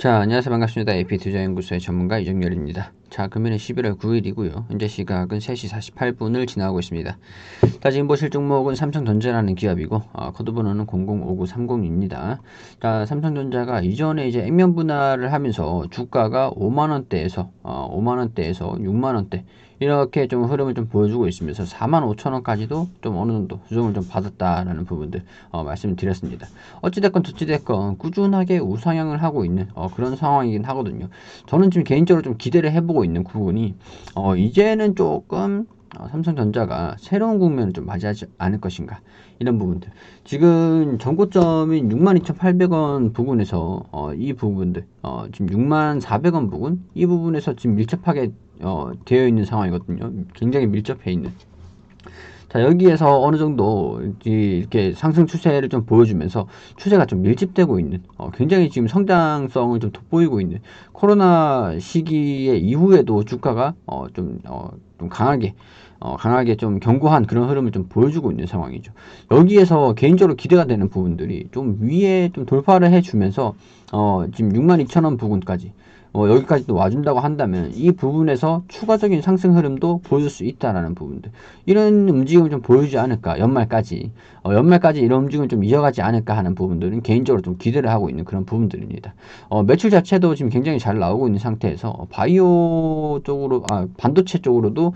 자, 안녕하세요. 반갑습니다. AP투자연구소의 전문가 이정열입니다. 자, 금일은 11월 9일이고요. 현재 시각은 3시 48분을 지나고 있습니다. 자, 지금 보실 종목은 삼성전자라는 기업이고, 코드번호는 005930입니다. 자, 삼성전자가 이전에 이제 액면 분할을 하면서 주가가 5만원대에서 6만원대, 이렇게 좀 흐름을 좀 보여주고 있으면서 45,000원까지도 좀 어느 정도 수정을 좀 받았다라는 부분들 말씀을 드렸습니다. 어찌됐건 저찌됐건 꾸준하게 우상향을 하고 있는 그런 상황이긴 하거든요. 저는 지금 개인적으로 좀 기대를 해보고 있는 부분이 이제는 조금 삼성전자가 새로운 국면을 좀 맞이하지 않을 것인가, 이런 부분들. 지금 전고점인 62,800원 부근에서 이 부분들 지금 64,000원 부근, 이 부분에서 지금 밀접하게 되어 있는 상황이거든요. 굉장히 밀접해 있는. 자, 여기에서 어느 정도 이렇게 상승 추세를 좀 보여주면서 추세가 좀 밀집되고 있는, 굉장히 지금 성장성을 좀 돋보이고 있는 코로나 시기의 이후에도 주가가 좀 강하게 좀 견고한 그런 흐름을 좀 보여주고 있는 상황이죠. 여기에서 개인적으로 기대가 되는 부분들이 좀 위에 좀 돌파를 해주면서 지금 62,000원 부근까지 여기까지도 와준다고 한다면 이 부분에서 추가적인 상승 흐름도 보여줄 수 있다라는 부분들, 이런 움직임을 좀 보여주지 않을까, 연말까지 이런 움직임을 좀 이어가지 않을까 하는 부분들은 개인적으로 좀 기대를 하고 있는 그런 부분들입니다. 매출 자체도 지금 굉장히 잘 나오고 있는 상태에서 바이오 쪽으로, 반도체 쪽으로도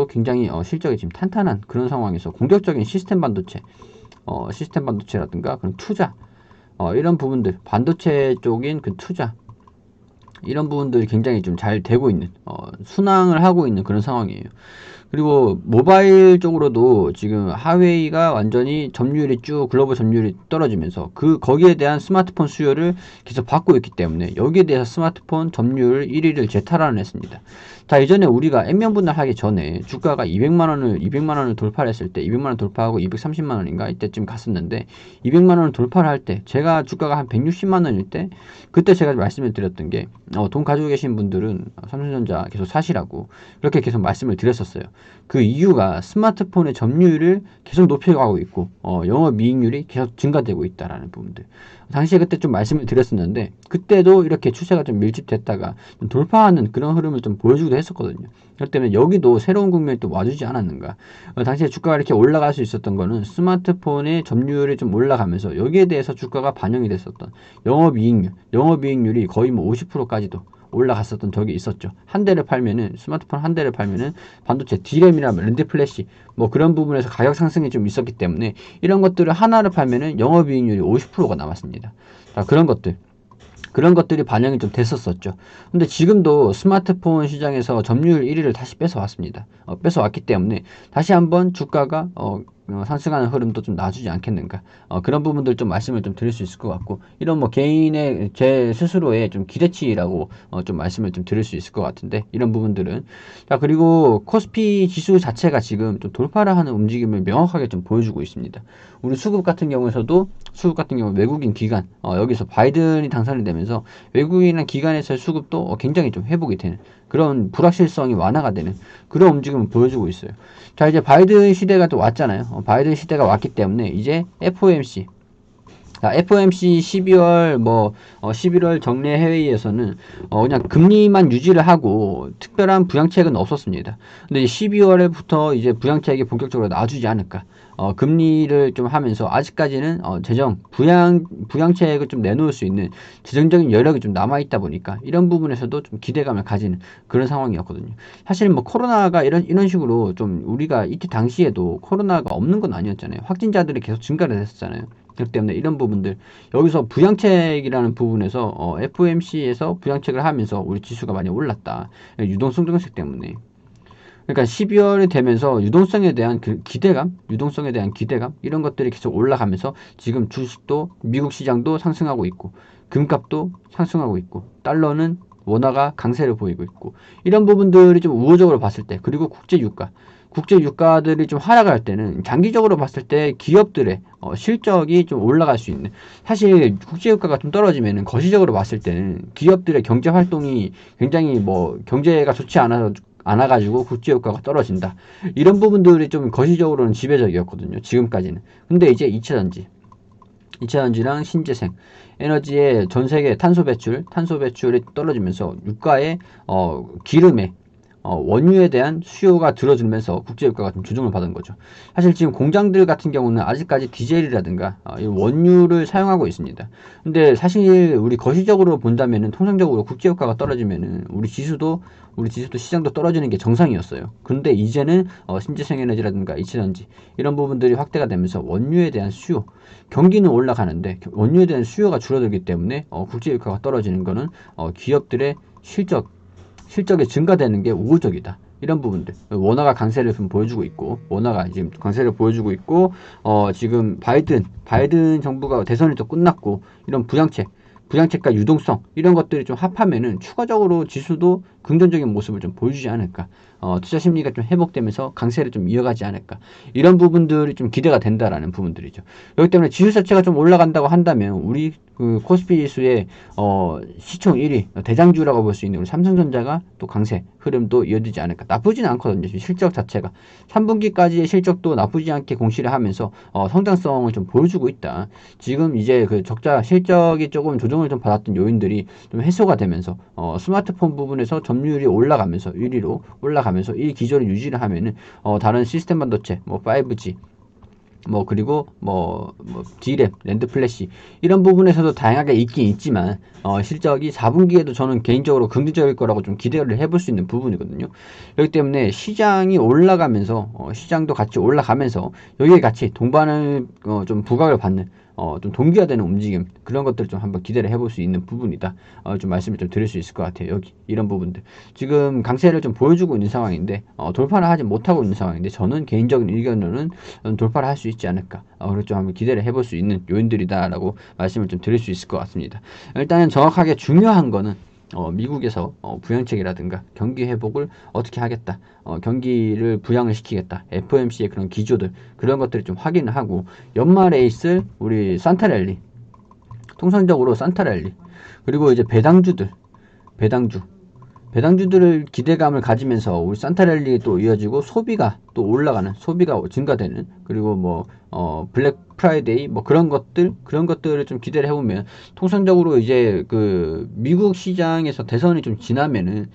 굉장히 실적이 지금 탄탄한 그런 상황에서 공격적인 시스템 반도체라든가 그런 투자, 이런 부분들, 반도체 쪽인 그 투자, 이런 부분들이 굉장히 좀 잘 되고 있는, 순항을 하고 있는 그런 상황이에요. 그리고 모바일 쪽으로도 지금 하웨이가 완전히 점유율이 글로벌 점유율이 떨어지면서 거기에 대한 스마트폰 수요를 계속 받고 있기 때문에 여기에 대해서 스마트폰 점유율 1위를 재탈환을 했습니다. 자, 이전에 우리가 액면 분할하기 전에 주가가 200만원을 돌파를 했을 때, 200만원 돌파하고 230만원인가 이때쯤 갔었는데, 200만원을 돌파를 할 때 제가 주가가 한 160만원일 때, 그때 제가 말씀을 드렸던 게 돈 가지고 계신 분들은 삼성전자 계속 사시라고 그렇게 계속 말씀을 드렸었어요. 그 이유가 스마트폰의 점유율을 계속 높여가고 있고 영업이익률이 계속 증가되고 있다라는 부분들, 당시에 그때 좀 말씀을 드렸었는데, 그때도 이렇게 추세가 좀 밀집됐다가 좀 돌파하는 그런 흐름을 좀 보여주기도 했었거든요. 그렇기 때문에 여기도 새로운 국면이 또 와주지 않았는가. 당시에 주가가 이렇게 올라갈 수 있었던 거는 스마트폰의 점유율이 좀 올라가면서 여기에 대해서 주가가 반영이 됐었던 영업이익률이 거의 뭐 50%까지도 올라갔었던 적이 있었죠. 스마트폰 한 대를 팔면은 반도체 D램이나 랜드 플래시 뭐 그런 부분에서 가격 상승이 좀 있었기 때문에 이런 것들을 하나를 팔면은 영업이익률이 50%가 남았습니다. 자, 그런 것들이 반영이 좀 됐었었죠. 근데 지금도 스마트폰 시장에서 점유율 1위를 다시 뺏어왔습니다. 뺏어왔기 때문에 다시 한번 주가가 상승하는 흐름도 좀 놔주지 않겠는가. 그런 부분들 좀 말씀을 좀 드릴 수 있을 것 같고, 이런 뭐 개인의 제 스스로의 좀 기대치라고 좀 말씀을 좀 드릴 수 있을 것 같은데, 이런 부분들은. 자, 그리고 코스피 지수 자체가 지금 좀 돌파를 하는 움직임을 명확하게 좀 보여주고 있습니다. 우리 수급 같은 경우 외국인 기관, 여기서 바이든이 당선이 되면서 외국인이나 기관에서의 수급도 굉장히 좀 회복이 되는, 그런 불확실성이 완화가 되는 그런 움직임을 보여주고 있어요. 자, 이제 바이든 시대가 또 왔잖아요. 바이든 시대가 왔기 때문에 이제 FOMC 11월 정례 회의에서는 그냥 금리만 유지를 하고 특별한 부양책은 없었습니다. 근데 12월부터 이제 부양책이 본격적으로 나와주지 않을까. 금리를 좀 하면서 아직까지는 부양책을 좀 내놓을 수 있는 재정적인 여력이 좀 남아있다 보니까 이런 부분에서도 좀 기대감을 가지는 그런 상황이었거든요. 사실 뭐 코로나가 이런 식으로 좀, 우리가 이때 당시에도 코로나가 없는 건 아니었잖아요. 확진자들이 계속 증가를 했었잖아요. 그렇기 때문에 이런 부분들, 여기서 부양책이라는 부분에서 FOMC에서 부양책을 하면서 우리 지수가 많이 올랐다. 유동성 정책 때문에. 그러니까 12월이 되면서 유동성에 대한 기대감, 이런 것들이 계속 올라가면서 지금 주식도, 미국 시장도 상승하고 있고, 금값도 상승하고 있고, 달러는 원화가 강세를 보이고 있고, 이런 부분들이 좀 우호적으로 봤을 때, 그리고 국제 유가들이 좀 하락할 때는 장기적으로 봤을 때 기업들의 실적이 좀 올라갈 수 있는, 사실 국제 유가가 좀 떨어지면은 거시적으로 봤을 때는 기업들의 경제 활동이 굉장히 경제가 좋지 않아가지고 국제 유가가 떨어진다, 이런 부분들이 좀 거시적으로는 지배적이었거든요, 지금까지는. 근데 이제 2차전지 이차전지랑 신재생, 에너지의 전 세계 탄소 배출이 떨어지면서 유가의 기름에 원유에 대한 수요가 줄어들면서 국제유가가 좀 조정을 받은 거죠. 사실 지금 공장들 같은 경우는 아직까지 디젤이라든가 이 원유를 사용하고 있습니다. 근데 사실 우리 거시적으로 본다면은 통상적으로 국제유가가 떨어지면은 우리 지수도 시장도 떨어지는 게 정상이었어요. 근데 이제는 신재생에너지라든가 이차전지 이런 부분들이 확대가 되면서 원유에 대한 수요, 경기는 올라가는데 원유에 대한 수요가 줄어들기 때문에 국제유가가 떨어지는 거는 기업들의 실적이 증가되는 게 우호적이다. 이런 부분들. 원화가 강세를 좀 보여주고 있고, 원화가 지금 강세를 보여주고 있고, 지금 바이든 정부가 대선이 또 끝났고, 이런 부양책과 유동성, 이런 것들이 좀 합하면은 추가적으로 지수도 긍정적인 모습을 좀 보여주지 않을까. 투자 심리가 좀 회복되면서 강세를 좀 이어가지 않을까. 이런 부분들이 좀 기대가 된다라는 부분들이죠. 그렇기 때문에 지수 자체가 좀 올라간다고 한다면, 우리 그 코스피 지수의 시총 1위 대장주라고 볼 수 있는 우리 삼성전자가 또 강세 흐름도 이어지지 않을까. 나쁘지는 않거든요. 실적 자체가 3분기까지의 실적도 나쁘지 않게 공시를 하면서 성장성을 좀 보여주고 있다. 지금 이제 그 적자 실적이 조금 조정을 좀 받았던 요인들이 좀 해소가 되면서 스마트폰 부분에서 점유율이 올라가면서 1위로 올라가면서 이 기조를 유지를 하면은 다른 시스템 반도체, 뭐 5G 그리고 D램, 랜드 플래시 이런 부분에서도 다양하게 있긴 있지만 실적이 4분기에도 저는 개인적으로 긍정적일 거라고 좀 기대를 해볼 수 있는 부분이거든요. 그렇기 때문에 시장이 올라가면서 시장도 같이 올라가면서 여기에 같이 동반을 좀 부각을 받는 좀 동기화되는 움직임 그런 것들을 좀 한번 기대를 해볼 수 있는 부분이다. 좀 말씀을 좀 드릴 수 있을 것 같아요. 여기 이런 부분들 지금 강세를 좀 보여주고 있는 상황인데 돌파를 하지 못하고 있는 상황인데 저는 개인적인 의견으로는 돌파를 할 수 있지 않을까. 그걸 좀 한번 기대를 해볼 수 있는 요인들이다라고 말씀을 좀 드릴 수 있을 것 같습니다. 일단은 정확하게 중요한 거는 미국에서 부양책이라든가 경기 회복을 어떻게 하겠다, 경기를 부양을 시키겠다, FOMC의 그런 기조들 그런 것들을 좀 확인을 하고 연말에 있을 우리 산타랠리, 통상적으로 산타랠리 그리고 이제 배당주들을 기대감을 가지면서 우리 산타랠리에 또 이어지고 소비가 또 올라가는, 소비가 증가되는, 그리고 블랙 프라이데이 그런 것들을 좀 기대를 해보면 통상적으로 이제 그 미국 시장에서 대선이 좀 지나면은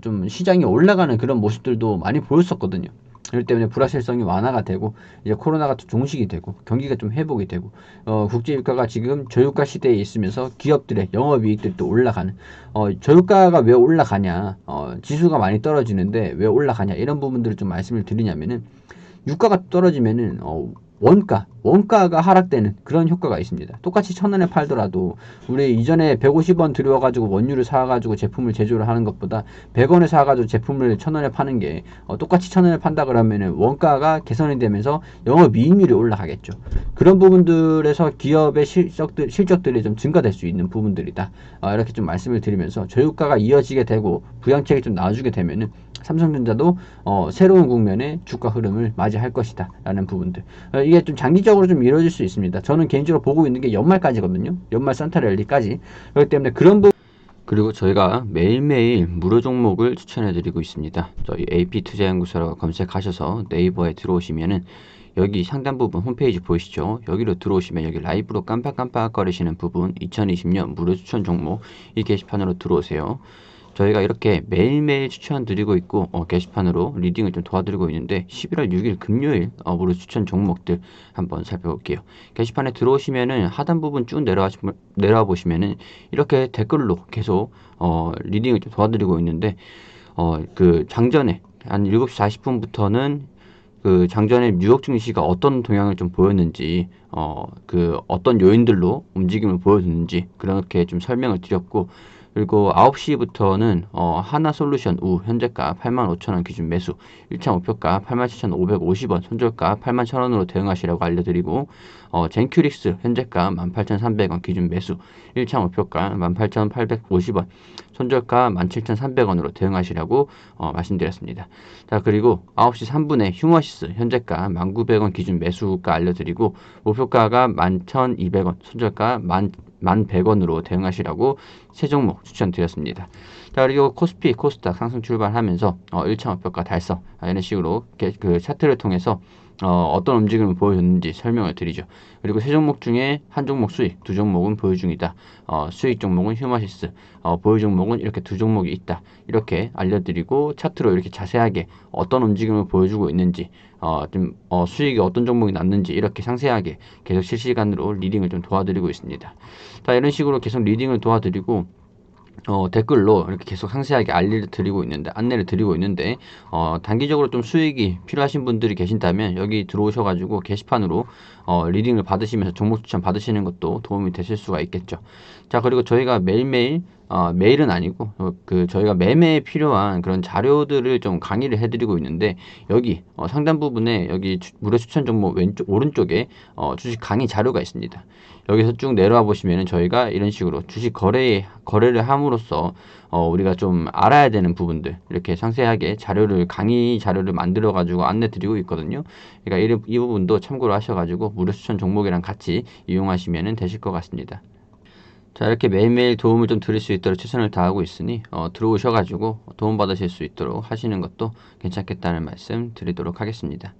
좀 시장이 올라가는 그런 모습들도 많이 보였었거든요. 그렇기 때문에 불확실성이 완화가 되고 이제 코로나가 또 종식이 되고 경기가 좀 회복이 되고 국제유가가 지금 저유가 시대에 있으면서 기업들의 영업이익들이 또 올라가는, 저유가가 왜 올라가냐, 지수가 많이 떨어지는데 왜 올라가냐 이런 부분들을 좀 말씀을 드리냐면은 유가가 떨어지면은 원가가 하락되는 그런 효과가 있습니다. 똑같이 1,000원에 팔더라도 우리 이전에 150원 들여가지고 원유를 사가지고 제품을 제조를 하는 것보다 100원에 사가지고 제품을 1,000원에 파는 게 똑같이 1,000원에 판다 그러면은 원가가 개선이 되면서 영업이익률이 올라가겠죠. 그런 부분들에서 기업의 실적들이 좀 증가될 수 있는 부분들이다. 이렇게 좀 말씀을 드리면서 저유가가 이어지게 되고 부양책이 좀 나와주게 되면은 삼성전자도 새로운 국면의 주가 흐름을 맞이할 것이다 라는 부분들, 이게 좀 장기적으로 좀 이루어질 수 있습니다. 저는 개인적으로 보고 있는 게 연말까지거든요. 연말 산타랠리까지. 그렇기 때문에 그런 부분, 그리고 저희가 매일매일 무료 종목을 추천해드리고 있습니다. 저희 AP투자연구소라고 검색하셔서 네이버에 들어오시면은 여기 상단 부분 홈페이지 보이시죠? 여기로 들어오시면 여기 라이브로 깜빡깜빡 거리시는 부분 2020년 무료 추천 종목 이 게시판으로 들어오세요. 저희가 이렇게 매일매일 추천드리고 있고 게시판으로 리딩을 좀 도와드리고 있는데 11월 6일 금요일 무료 추천 종목들 한번 살펴볼게요. 게시판에 들어오시면은 하단 부분 쭉 내려와 보시면은 이렇게 댓글로 계속 리딩을 좀 도와드리고 있는데 그 장전에 한 7시 40분부터는 그 장전에 뉴욕 증시가 어떤 동향을 좀 보였는지, 그 어떤 요인들로 움직임을 보여줬는지 그렇게 좀 설명을 드렸고, 그리고 9시부터는 하나솔루션 우 현재가 85,000원 기준 매수, 1차 목표가 87,550원, 손절가 81,000원으로 대응하시라고 알려드리고, 젠큐릭스 현재가 18,300원 기준 매수, 1차 목표가 18,850원, 손절가 17,300원으로 대응하시라고 말씀드렸습니다. 자, 그리고 9시 3분에 휴머시스 현재가 1,900원 기준 매수가 알려드리고 목표가가 11,200원, 손절가 1,100원으로 대응하시라고 세 종목 추천드렸습니다. 자, 그리고 코스피, 코스닥 상승 출발하면서 1차 목표가 달성, 이런 식으로 그 차트를 통해서 어떤 움직임을 보여줬는지 설명을 드리죠. 그리고 세 종목 중에 한 종목 수익, 두 종목은 보유 중이다. 수익 종목은 휴마시스, 보유 종목은 이렇게 두 종목이 있다. 이렇게 알려드리고 차트로 이렇게 자세하게 어떤 움직임을 보여주고 있는지, 수익이 어떤 종목이 났는지 이렇게 상세하게 계속 실시간으로 리딩을 좀 도와드리고 있습니다. 자, 이런 식으로 계속 리딩을 도와드리고 댓글로 이렇게 계속 상세하게 안내를 드리고 있는데, 단기적으로 좀 수익이 필요하신 분들이 계신다면 여기 들어오셔가지고 게시판으로 리딩을 받으시면서 종목 추천 받으시는 것도 도움이 되실 수가 있겠죠. 자, 그리고 저희가 매일매일, 매일은 아니고, 저희가 매매에 필요한 그런 자료들을 좀 강의를 해드리고 있는데, 여기, 상단 부분에 여기 무료 추천 종목 오른쪽에, 주식 강의 자료가 있습니다. 여기서 쭉 내려와 보시면은 저희가 이런 식으로 주식 거래를 함으로써 우리가 좀 알아야 되는 부분들 이렇게 상세하게 강의 자료를 만들어 가지고 안내 드리고 있거든요. 그러니까 이 부분도 참고로 하셔가지고 무료 추천 종목이랑 같이 이용하시면 되실 것 같습니다. 자, 이렇게 매일매일 도움을 좀 드릴 수 있도록 최선을 다하고 있으니 들어오셔가지고 도움 받으실 수 있도록 하시는 것도 괜찮겠다는 말씀 드리도록 하겠습니다.